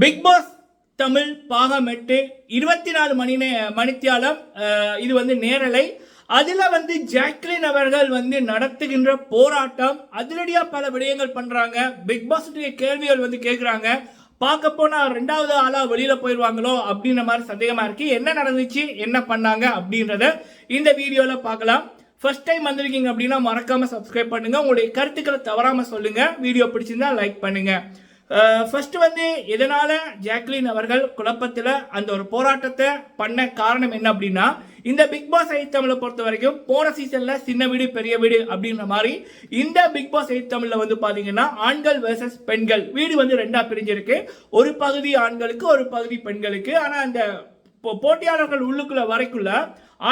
Big pass Tamil பாகம் 8 24 மணித்தியாலம் இது வந்து நேரலை. அதில் வந்து ஜாக்லின் அவர்கள் வந்து நடத்துகின்ற போராட்டம் அதிரடியாக பல விடயங்கள் பண்ணுறாங்க. பிக் பாஸுடைய கேள்விகள் வந்து கேட்குறாங்க. பார்க்க போனால் ரெண்டாவது ஆளாக வெளியில் போயிடுவாங்களோ அப்படின்ற மாதிரி சந்தேகமாக இருக்குது. என்ன நடந்துச்சு, என்ன பண்ணாங்க அப்படின்றத இந்த வீடியோவில் பார்க்கலாம். ஃபர்ஸ்ட் டைம் வந்திருக்கீங்க அப்படின்னா மறக்காமல் சப்ஸ்கிரைப் பண்ணுங்கள். உங்களுடைய கருத்துக்களை தவறாமல் சொல்லுங்கள். வீடியோ பிடிச்சிருந்தா லைக் பண்ணுங்கள். ஃபர்ஸ்ட் வந்து எதனால ஜாக்லின் அவர்கள் குழப்பத்தில் அந்த ஒரு போராட்டத்தை பண்ண காரணம் என்ன அப்படின்னா, இந்த பிக் பாஸ் தமிழை பொறுத்த வரைக்கும் போன சீசன்ல சின்ன வீடு பெரிய வீடு அப்படின்ற மாதிரி இந்த பிக் பாஸ் தமிழ்ல வந்து பாத்தீங்கன்னா ஆண்கள் வெர்சஸ் பெண்கள் வீடு வந்து ரெண்டா பிரிஞ்சிருக்கு. ஒரு பகுதி ஆண்களுக்கு, ஒரு பகுதி பெண்களுக்கு. ஆனா அந்த போட்டியாளர்கள் உள்ளுக்குள்ள வரைக்குள்ள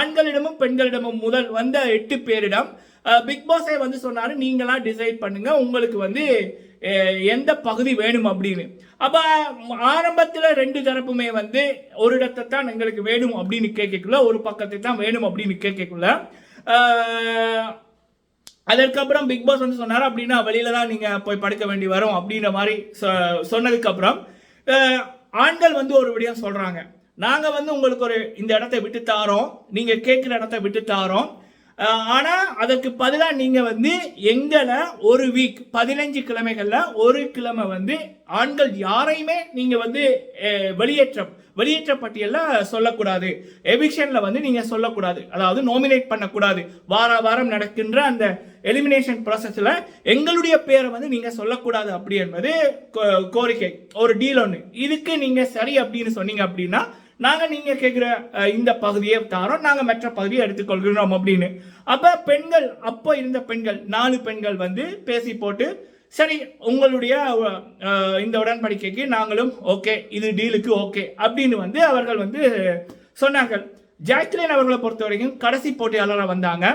ஆண்களிடமும் பெண்களிடமும் முதல் வந்த 8 பேரிடம் பிக் பாஸை வந்து சொன்னாரு, நீங்களா டிசைட் பண்ணுங்க உங்களுக்கு வந்து எந்த பகுதி வேணும் அப்படின்னு. அப்ப ஆரம்பத்தில் 2 தரப்புமே வந்து ஒரு இடத்தை தான் எங்களுக்கு வேணும் அப்படின்னு கேட்கக்குள்ள, ஒரு பக்கத்தை தான் வேணும் அப்படின்னு கேட்கக்குள்ள, அதற்கப்புறம் பிக் பாஸ் வந்து சொன்னார் அப்படின்னா வெளியில தான் நீங்க போய் படுக்க வேண்டி வரும் அப்படின்ற மாதிரி சொன்னதுக்கு அப்புறம் ஆண்கள் வந்து ஒரு விடயம் சொல்றாங்க, நாங்க வந்து உங்களுக்கு ஒரு இந்த இடத்தை விட்டு தாரோம், நீங்க கேட்கிற இடத்தை விட்டு தாரோம், ஆனா அதற்கு பதிலாக நீங்க வந்து எங்களை ஒரு வீக் 15 கிழமைகள்ல ஒரு கிழமை வந்து ஆண்கள் யாரையுமே நீங்க வந்து வெளியேற்ற பட்டியல்ல சொல்லக்கூடாது, எவிக்ஷன்ல வந்து நீங்க சொல்லக்கூடாது, அதாவது நாமினேட் பண்ணக்கூடாது. வாரம் நடக்கின்ற அந்த எலிமினேஷன் ப்ராசஸ்ல எங்களுடைய பேரை வந்து நீங்க சொல்லக்கூடாது அப்படி என்பது கோரிக்கை, ஒரு டீல் ஒன்று. இதுக்கு நீங்க சரி அப்படின்னு சொன்னீங்க அப்படின்னா நாங்க நீங்க கேட்கிற இந்த பகுதியை தாரோம், நாங்க மற்ற பகுதியை எடுத்துக்கொள்கிறோம் அப்படின்னு. அப்ப பெண்கள், அப்போ இருந்த பெண்கள் 4 பெண்கள் வந்து பேசி போட்டு, சரி உங்களுடைய இந்த உடன்படிக்கைக்கு நாங்களும் ஓகே, இது டீலுக்கு ஓகே அப்படின்னு வந்து அவர்கள் வந்து சொன்னார்கள். ஜாக்லின் அவர்களை பொறுத்த வரைக்கும் கடைசி போட்டியாளராக வந்தாங்க.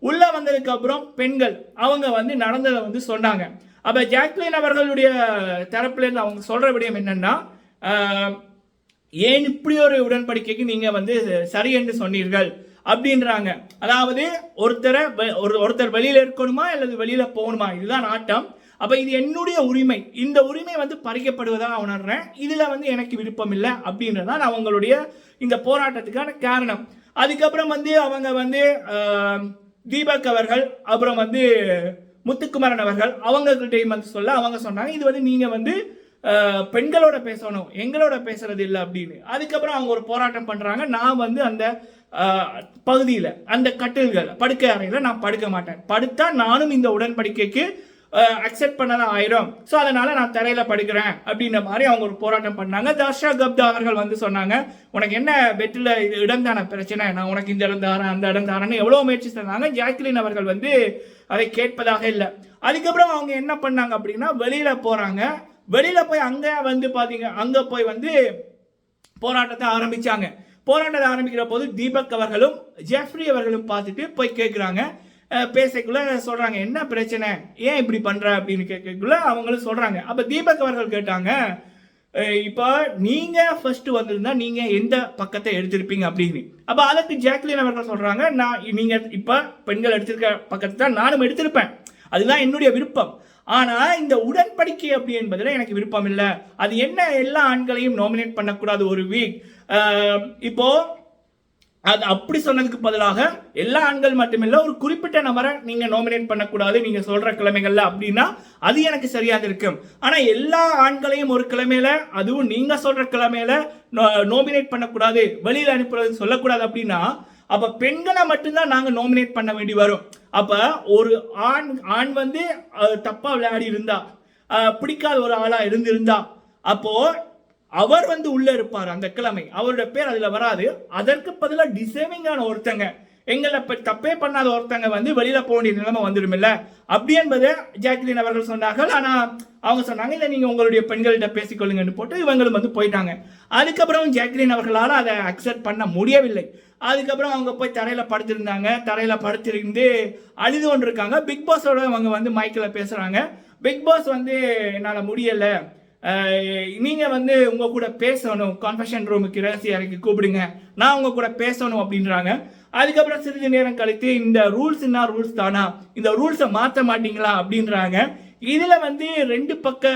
உள்ள வந்ததுக்கு அப்புறம் பெண்கள் அவங்க வந்து நடந்ததை வந்து சொன்னாங்க. அப்ப ஜாக்லின் அவர்களுடைய தரப்புல இருந்து அவங்க சொல்ற விடயம் என்னன்னா, ஏன் இப்படி ஒரு உடன்படிக்கைக்கு நீங்க வந்து சரி என்று சொன்னீர்கள் அப்படின்றாங்க. அதாவது ஒருத்தர் வெளியில இருக்கணுமா அல்லது வெளியில போகணுமா, இதுதான் ஆட்டம். அப்ப இது என்னுடைய உரிமை, இந்த உரிமை வந்து பறிக்கப்படுவதாக உணர்றேன், இதுல வந்து எனக்கு விருப்பம் இல்லை அப்படின்றதான் அவங்களுடைய இந்த போராட்டத்துக்கான காரணம். அதுக்கப்புறம் வந்து அவங்க வந்து தீபக் அவர்கள், அப்புறம் வந்து முத்துக்குமரன் அவர்கள் அவங்ககிட்டையும் வந்து சொல்ல அவங்க சொன்னாங்க, இது வந்து நீங்க வந்து பெண்களோட பேசணும், எங்களோட பேசுறது இல்லை அப்படின்னு. அதுக்கப்புறம் அவங்க ஒரு போராட்டம் பண்றாங்க, நான் வந்து அந்த பகுதியில் அந்த கட்டில்கள் படுக்கை அறையில் நான் படுக்க மாட்டேன், படுத்தா நானும் இந்த உடன்படிக்கைக்கு அக்செப்ட் பண்ணதான் ஆயிரும், ஸோ அதனால நான் தரையில படுக்கிறேன் அப்படின்ற மாதிரி அவங்க ஒரு போராட்டம் பண்ணாங்க. தர்ஷா கப்தா அவர்கள் வந்து சொன்னாங்க, உனக்கு என்ன பெட்டில் இடம் தானே பிரச்சனை, நான் உனக்கு இந்த இடம் தாரேன் அந்த இடம் தாரேன்னு எவ்வளோ முயற்சி சொன்னாங்க. ஜாக்லின் அவர்கள் வந்து அதை கேட்பதாக இல்லை. அதுக்கப்புறம் அவங்க என்ன பண்ணாங்க அப்படின்னா வெளியில போறாங்க. வெளியில போய் அங்க வந்து பாத்தீங்க, அங்க போய் வந்து போராட்டத்தை ஆரம்பிச்சாங்க. போராட்டத்தை ஆரம்பிக்கிற போது தீபக் அவர்களும் ஜெஃப்ரி அவர்களும் பார்த்துட்டு போய் கேட்குறாங்க. பேசக்குள்ள சொல்றாங்க, என்ன பிரச்சனை, ஏன் இப்படி பண்ற அப்படின்னு கேட்கக்குள்ள அவங்களும் சொல்றாங்க. அப்ப தீபக் அவர்கள் கேட்டாங்க, இப்போ நீங்க ஃபர்ஸ்ட் வந்திருந்தா நீங்க எந்த பக்கத்தை எடுத்திருப்பீங்க அப்படின்னு. அப்ப அதற்கு ஜாக்லின் அவர்கள் சொல்றாங்க, நான் நீங்க இப்ப பெண்கள் எடுத்திருக்க பக்கத்தை தான் நானும் எடுத்திருப்பேன், அதுதான் என்னுடைய விருப்பம். ஆனா இந்த உடன்படிக்கை அப்படி என்பதில் எனக்கு விருப்பம் இல்லை. அது என்ன, எல்லா ஆண்களையும் நாமினேட் பண்ணக்கூடாது ஒரு வீக். இப்போ அது அப்படி சொன்னதுக்கு பதிலாக எல்லா ஆண்கள் மட்டுமில்லை, ஒரு குறிப்பிட்ட நபரை நீங்க நாமினேட் பண்ணக்கூடாது நீங்க சொல்ற கிழமைகள்ல அப்படின்னா அது எனக்கு சரியாக இருக்கும். ஆனா எல்லா ஆண்களையும் ஒரு கிழமையில, அதுவும் நீங்க சொல்ற கிழமையில நாமினேட் பண்ணக்கூடாது, வெளியில அனுப்புறது சொல்லக்கூடாது அப்படின்னா அப்ப பெண்களை மட்டும்தான் நாங்க நாமினேட் பண்ண வேண்டி வரும். அப்ப ஒரு ஆண் வந்து தப்பா விளையாடி இருந்தா, பிடிக்காத ஒரு ஆளா இருந்திருந்தா, அப்போ அவர் வந்து உள்ள இருப்பார் அந்த கிழமை, அவருடைய பேர் அதுல வராது. அதற்கு பதிலாக டிசர்விங்கான ஒருத்தங்க, எங்களை தப்பே பண்ணாத ஒருத்தங்க வந்து வெளியில போக வேண்டிய நிலைமை வந்துடும் இல்ல அப்படி என்பதை ஜாக்லின் அவர்கள் சொன்னார்கள். ஆனா அவங்க சொன்னாங்க, இல்லை நீங்க உங்களுடைய பெண்கள்கிட்ட பேசிக்கொள்ளுங்கன்னு போட்டு இவங்களும் வந்து போயிட்டாங்க. அதுக்கப்புறம் ஜாக்லின் அவர்களால் அதை அக்செப்ட் பண்ண முடியவில்லை. அதுக்கப்புறம் அவங்க போய் தரையில படுத்திருந்தாங்க. தரையில படுத்திருந்து அழுது கொண்டு இருக்காங்க. பிக் பாஸோட அவங்க வந்து மைக்கில் பேசுறாங்க. பிக் பாஸ் வந்து என்னால் முடியல, நீங்க வந்து உங்க கூட பேசணும், கான்ஃபெஷன் ரூமுக்கு ரகசிய அறைக்கு கூப்பிடுங்க, நான் உங்க கூட பேசணும் அப்படின்றாங்க. அதுக்கப்புறம் சிறிது நேரம் கழித்து இந்த ரூல்ஸ் தானா, இந்த ரூல்ஸை மாற்ற மாட்டீங்களா அப்படின்றாங்க. இதுல வந்து ரெண்டு பக்க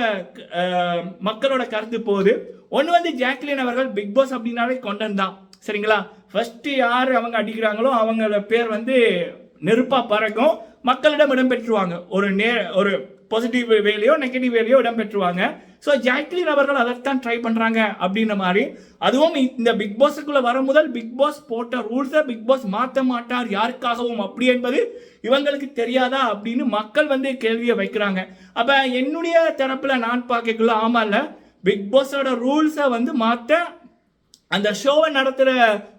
மக்களோட கருத்து போகுது. ஒன்று வந்து ஜாக்லின் அவர்கள் பிக் பாஸ் அப்படின்னாலே கொண்டன் தான், சரிங்களா? ஃபர்ஸ்ட் யார் அவங்க அடிக்கிறாங்களோ அவங்களோட பேர் வந்து நெருப்பா பறக்கும், மக்களிடம் இடம்பெற்றுவாங்க. ஒரு பாசிட்டிவ் வேலையோ நெகட்டிவ் வேலையோ இடம்பெற்றுவாங்க. ஸோ ஜாக்லின் அவர்கள் அதைத்தான் ட்ரை பண்றாங்க அப்படின்ற மாதிரி. அதுவும் இந்த பிக் பாஸுக்குள்ள வர முதல் பிக் பாஸ் போட்ட ரூல்ஸை பிக் பாஸ் மாற்ற மாட்டார் யாருக்காகவும் அப்படி என்பது இவங்களுக்கு தெரியாதா அப்படின்னு மக்கள் வந்து கேள்வியை வைக்கிறாங்க. அப்ப என்னுடைய தரப்புல நான் பார்க்கக்குள்ள ஆமா இல்ல, பிக் பாஸோட ரூல்ஸை வந்து மாற்ற அந்த ஷோவை நடத்துகிற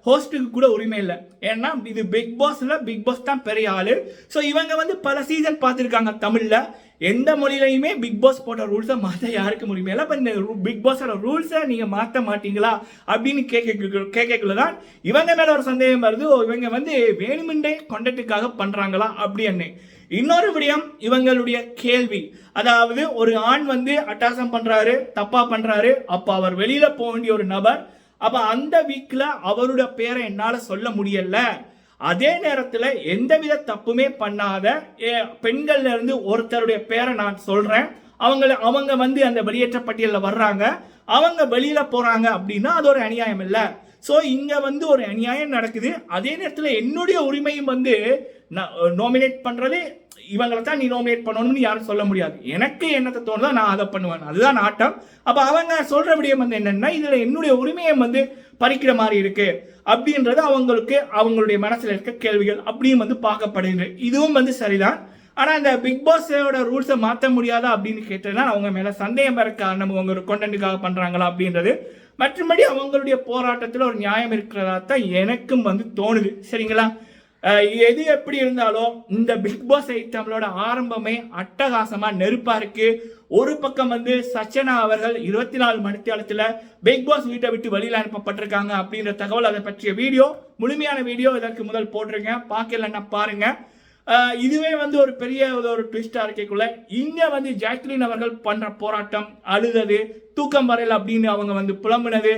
ஹோஸ்ட்டுக்கு கூட உரிமை இல்லை. ஏன்னா இது பிக் பாஸ் தான் பெரிய ஆளு. ஸோ இவங்க வந்து பல சீசன் பார்த்துருக்காங்க தமிழில். எந்த மொழியிலையுமே பிக் பாஸ் போட்ட ரூல்ஸை மாற்ற யாருக்கும் உரிமை இல்லை. இப்போ இந்த பிக் பாஸோட ரூல்ஸை நீங்கள் மாற்ற மாட்டீங்களா அப்படின்னு கேட்கக்குள்ள தான் இவங்க மேலே ஒரு சந்தேகம் வருது. இவங்க வந்து வேணுமென்றே கொண்டட்டுக்காக பண்ணுறாங்களா அப்படின்னு. இன்னொரு விடயம் இவங்களுடைய கேள்வி, அதாவது ஒரு ஆண் வந்து அட்டாசம் பண்றாரு, தப்பா பண்றாரு, அப்போ அவர் வெளியில போக வேண்டிய ஒரு நபர். அப்ப அந்த வீக்ல அவருடைய பேரை என்னால சொல்ல முடியல. அதே நேரத்தில் எந்தவித தப்புமே பண்ணாத பெண்கள்ல இருந்து ஒருத்தருடைய பேரை நான் சொல்றேன், அவங்க வந்து அந்த வெளியேற்ற பட்டியலில் வர்றாங்க, அவங்க வெளியில போறாங்க அப்படின்னா அது ஒரு அநியாயம் இல்லை. ஸோ இங்க வந்து ஒரு அநியாயம் நடக்குது. அதே நேரத்தில் என்னுடைய உரிமையும் வந்து நாமினேட் பண்றது இவங்களை தான் நீ நாமினேட் பண்ணணும்னு யாரும் சொல்ல முடியாது. எனக்கு என்னத்தை தோணுதோ நான் அதை பண்ணுவேன், அதுதான் ஆட்டம். அப்ப அவங்க சொல்ற விடயம் வந்து என்னன்னா, இதுல என்னுடைய உரிமையை வந்து பறிக்கிற மாதிரி இருக்கு அப்படின்றது அவங்களுடைய மனசுல இருக்க கேள்விகள் அப்படியும் வந்து பார்க்கப்படுகிறது. இதுவும் வந்து சரிதான். ஆனா இந்த பிக் பாஸோட ரூல்ஸை மாற்ற முடியாதா அப்படின்னு கேட்டதுனா அவங்க மேல சந்தேகம் வர காரணம் அவங்க ஒரு கண்டென்ட்டுக்காக பண்றாங்களா அப்படின்றது. மற்றபடி அவங்களுடைய போராட்டத்தில் ஒரு நியாயம் இருக்கிறதா தான் எனக்கும் வந்து தோணுது, சரிங்களா? எது எப்படி இருந்தாலும் இந்த பிக் பாஸ் தமிழோட ஆரம்பமே அட்டகாசமா நெருப்பா இருக்கு. ஒரு பக்கம் வந்து சச்சனா அவர்கள் 24 மணித்தியாலத்துல பிக் பாஸ் வீட்டை விட்டு வெளியில அனுப்பப்பட்டிருக்காங்க அப்படின்ற தகவல், அதை பற்றிய வீடியோ, முழுமையான வீடியோ இதற்கு முதல் போட்டிருக்கேன், பார்க்கலன்னா பாருங்க. இதுவே வந்து ஒரு பெரிய ஒரு ட்விஸ்டா இருக்கக்குள்ள இங்க வந்து ஜாக்லின் அவர்கள் பண்ற போராட்டம், அழுதது, தூக்கம் வரையில் அப்படின்னு அவங்க வந்து புலம்புனது,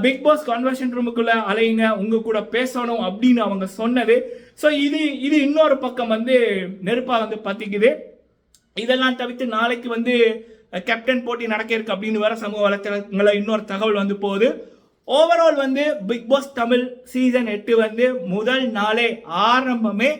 பிக் பாஸ் கன்வர்ஷன் ரூமுக்குள்ள அலையுங்க, உங்க கூட பேசணும் அப்படின்னு அவங்க சொன்னது. ஸோ இது இன்னொரு பக்கம் வந்து நெருப்பா வந்து பத்திக்குது. இதெல்லாம் தவிர்த்து நாளைக்கு வந்து கேப்டன் போட்டி நடக்க இருக்கு அப்படின்னு வர சமூக வலைத்தளங்களை இன்னொரு தகவல் வந்து போகுது. ஓவரால் வந்து பிக் பாஸ் தமிழ் சீசன் 8 வந்து முதல் நாளே ஆரம்பமே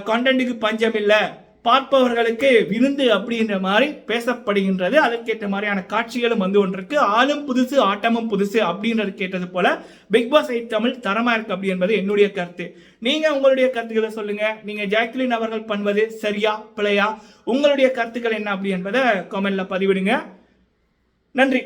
கண்டென்ட்டுக்கு பஞ்சம் இல்லை, பார்ப்பவர்களுக்கு விருந்து அப்படின்ற மாதிரி பேசப்படுகின்றது. அதற்கேற்ற மாதிரியான காட்சிகளும் வந்து ஒன்றிருக்கு. ஆளும் புதுசு ஆட்டமும் புதுசு அப்படின்றது கேட்டது போல பிக் பாஸ் தமிழ் தரமா இருக்கு அப்படி என்பது என்னுடைய கருத்து. நீங்க உங்களுடைய கருத்துக்களை சொல்லுங்க. நீங்க ஜாக்லின் அவர்கள் பண்ணுவது சரியா பிழையா, உங்களுடைய கருத்துக்கள் என்ன அப்படி என்பதை கமெண்ட்ல பதிவிடுங்க. நன்றி.